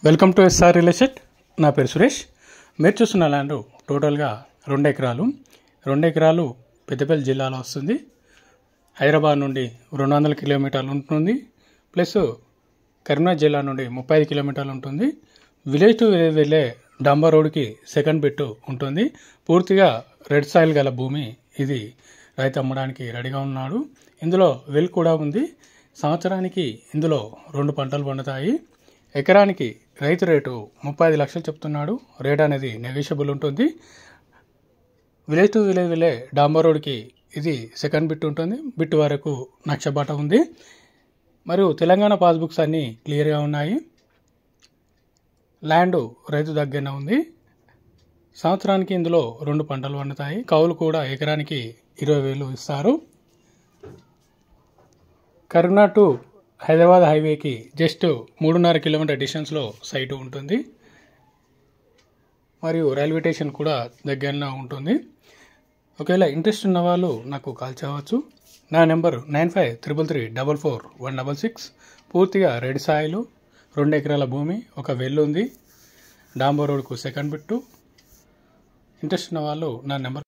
Welcome to SR real estate. నా పేరు సురేష్. మీరు చూస్తున్న ల్యాండ్ టోటల్గా 2 ఎకరాలు. 2 ఎకరాలు పెద్దపల్లి జిల్లాలో వస్తుంది. హైదరాబాద్ నుండి 200 కిలోమీటర్లు ఉంటుంది. ప్లస్ కరీంనగర్ జిల్లా నుండి 35 కిలోమీటర్లు ఉంటుంది. విలేజ్ టు విలేజ్ వెళ్ళే డాంబర్ రోడ్కి సెకండ్ బిట్ ఉంటుంది. పూర్తిగా రెడ్ సాయిల్ గల భూమి ఇది. రైతు అమ్మడానికి రెడీగా ఉన్నాడు. ఇందులో వెల్ కూడా ఉంది. సంవత్సరానికి ఇందులో 2 పంటలు పండుతాయి. ఎకరానికి రైతు రేటు 35 లక్షలు చెప్తున్నాడు. రేట్ అనేది నెగోషియబుల్ ఉంటుంది. విలేజ్ టు విలేజ్ వెళ్ళే డాంబర్ రోడ్కి ఇది సెకండ్ బిట్ ఉంటుంది. బిట్ వరకు నక్షబాట ఉంది. మరియు తెలంగాణ పాస్బుక్స్ అన్నీ క్లియర్గా ఉన్నాయి. ల్యాండ్ రైతు దగ్గరనే ఉంది. సంవత్సరానికి ఇందులో 2 పంటలు పండుతాయి. కౌలు కూడా ఎకరానికి 20,000 ఇస్తారు. కరీంనగర్ టు హైదరాబాద్ హైవేకి జస్ట్ 3.5 కిలోమీటర్ డిస్టెన్స్లో సైటు ఉంటుంది. మరియు రైల్వే స్టేషన్ కూడా దగ్గరలో ఉంటుంది. ఒకవేళ ఇంట్రెస్ట్ ఉన్న వాళ్ళు నాకు కాల్ చేయవచ్చు. నా నెంబర్ 9533344166. పూర్తిగా రెడ్ సాయిలు, 2 ఎకరాల భూమి, ఒక వెల్ ఉంది. డాంబర్ రోడ్కు సెకండ్ బిట్టు. ఇంట్రెస్ట్ ఉన్న వాళ్ళు నా నెంబర్